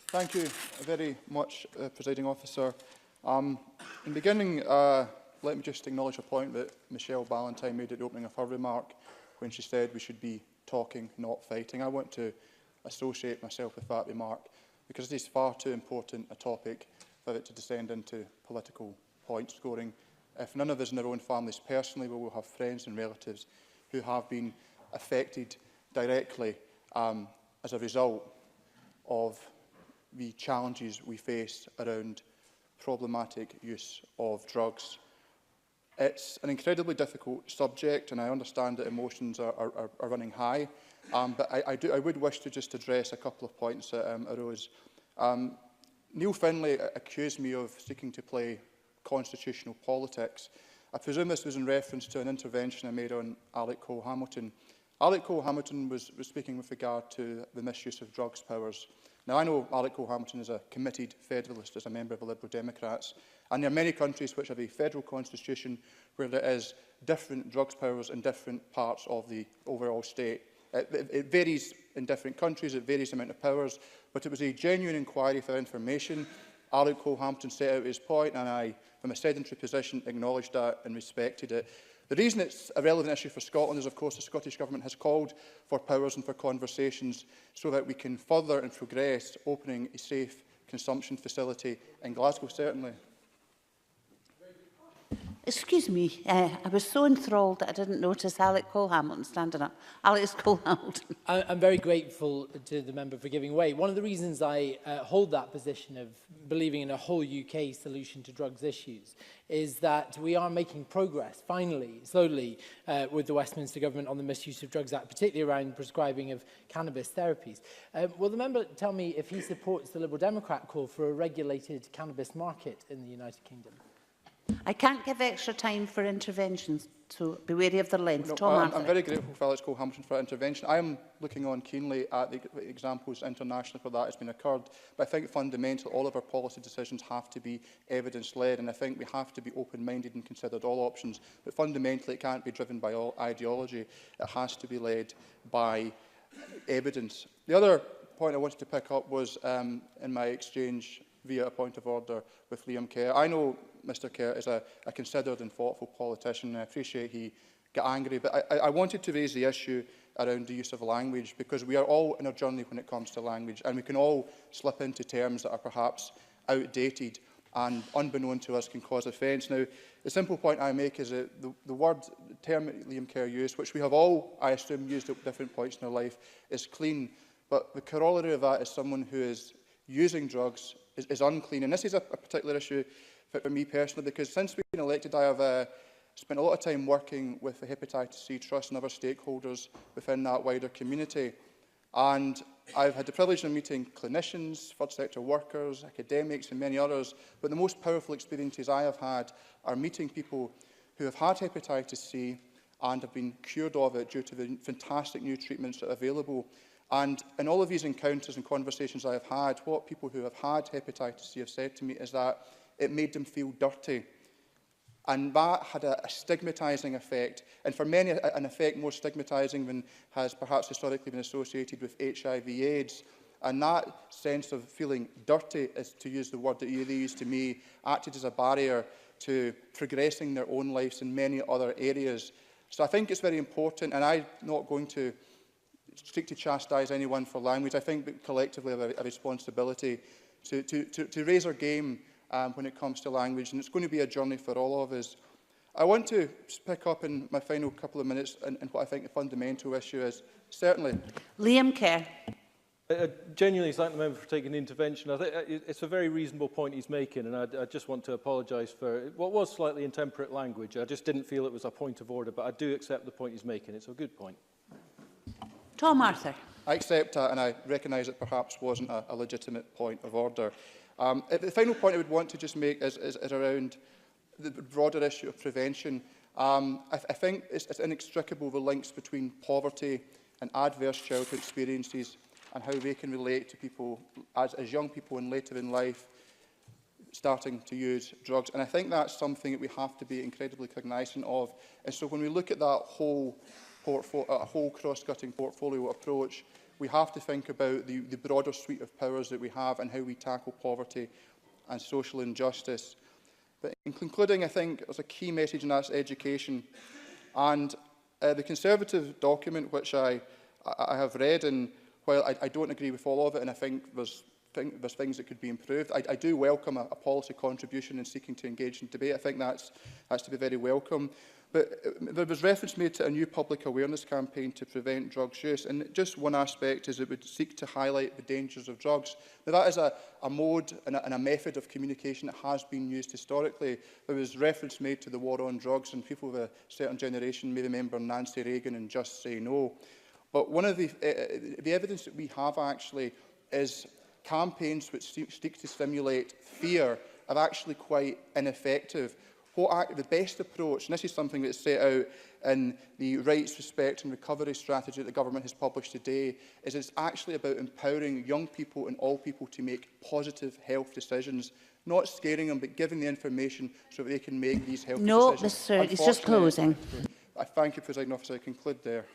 Thank you very much, Presiding Officer. In the beginning, let me just acknowledge a point that Michelle Ballantyne made at the opening of her remark when she said we should be talking, not fighting. I want to associate myself with that remark because it is far too important a topic for it to descend into political point scoring. If none of us in our own families personally, we will have friends and relatives who have been affected directly as a result of the challenges we face around problematic use of drugs. It's an incredibly difficult subject, and I understand that emotions are running high, but I would wish to just address a couple of points that arose. Neil Findlay accused me of seeking to play constitutional politics. I presume this was in reference to an intervention I made on Alec Cole-Hamilton. Alec Cole-Hamilton was speaking with regard to the misuse of drugs powers. Now, I know Alec Cole-Hamilton is a committed federalist as a member of the Liberal Democrats, and there are many countries which have a federal constitution where there is different drugs powers in different parts of the overall state. It varies in different countries, it varies the amount of powers, but it was a genuine inquiry for information. Alec Cole-Hamilton set out his point, and I, from a sedentary position, acknowledged that and respected it. The reason it's a relevant issue for Scotland is, of course, the Scottish Government has called for powers and for conversations so that we can further and progress opening a safe consumption facility in Glasgow, certainly. Excuse me, I was so enthralled that I didn't notice Alec Cole-Hamilton standing up. Alex Cole-Hamilton. I'm very grateful to the member for giving way. One of the reasons I hold that position of believing in a whole UK solution to drugs issues is that we are making progress, finally, slowly, with the Westminster Government on the Misuse of Drugs Act, particularly around prescribing of cannabis therapies. Will the member tell me if he supports the Liberal Democrat call for a regulated cannabis market in the United Kingdom? I can't give extra time for interventions, so be wary of the length. No, Tom I'm very grateful for Alex Cole-Hamilton for that intervention. I am looking on keenly at the examples internationally where that has been occurred, but I think fundamentally all of our policy decisions have to be evidence-led, and I think we have to be open-minded and consider all options, but fundamentally it can't be driven by all ideology. It has to be led by evidence. The other point I wanted to pick up was in my exchange via a point of order with Liam Kerr. I know Mr Kerr is a considered and thoughtful politician, and I appreciate he got angry, but I wanted to raise the issue around the use of language, because we are all in a journey when it comes to language, and we can all slip into terms that are perhaps outdated and, unbeknown to us, can cause offence. Now, the simple point I make is that the term that Liam Kerr used, which we have all, I assume, used at different points in our life, is clean, but the corollary of that is someone who is using drugs is unclean. And this is a particular issue for me personally, because since we've been elected, I have spent a lot of time working with the Hepatitis C Trust and other stakeholders within that wider community. And I've had the privilege of meeting clinicians, third sector workers, academics and many others, but the most powerful experiences I have had are meeting people who have had hepatitis C and have been cured of it due to the fantastic new treatments that are available. And in all of these encounters and conversations I have had, what people who have had hepatitis C have said to me is that it made them feel dirty. And that had a stigmatising effect, and for many an effect more stigmatising than has perhaps historically been associated with HIV/AIDS. And that sense of feeling dirty, is to use the word that they used to me, acted as a barrier to progressing their own lives in many other areas. So I think it's very important, and I'm not going to seek to chastise anyone for language. I think that collectively we have a responsibility to raise our game when it comes to language, and it's going to be a journey for all of us. I want to pick up in my final couple of minutes in what I think the fundamental issue is. Certainly. Liam Kerr. I genuinely thank the member for taking the intervention. I think it's a very reasonable point he's making, and I just want to apologise for what was slightly intemperate language. I just didn't feel it was a point of order, but I do accept the point he's making. It's a good point. Tom Arthur. I accept that, and I recognise it perhaps wasn't a legitimate point of order. The final point I would want to just make is around the broader issue of prevention. I think it's inextricable, the links between poverty and adverse childhood experiences and how they can relate to people as young people and later in life starting to use drugs. And I think that's something that we have to be incredibly cognizant of. And so when we look at that whole cross-cutting portfolio approach, we have to think about the broader suite of powers that we have and how we tackle poverty and social injustice. But in concluding, I think there's a key message, and that's education. And the Conservative document, which I have read, and while I don't agree with all of it, and I think there's things that could be improved, I do welcome a policy contribution in seeking to engage in debate. I think that's to be very welcome. But there was reference made to a new public awareness campaign to prevent drugs use, and just one aspect is it would seek to highlight the dangers of drugs. Now, that is a mode and a method of communication that has been used historically. There was reference made to the war on drugs, and people of a certain generation may remember Nancy Reagan and Just Say No. But one of the evidence that we have actually is campaigns which seek to stimulate fear are actually quite ineffective. The best approach, and this is something that's set out in the Rights, Respect and Recovery strategy that the government has published today, is it's actually about empowering young people and all people to make positive health decisions, not scaring them, but giving the information so that they can make these health decisions. No, Mr. It's just closing. I thank you, Presiding Officer. I conclude there.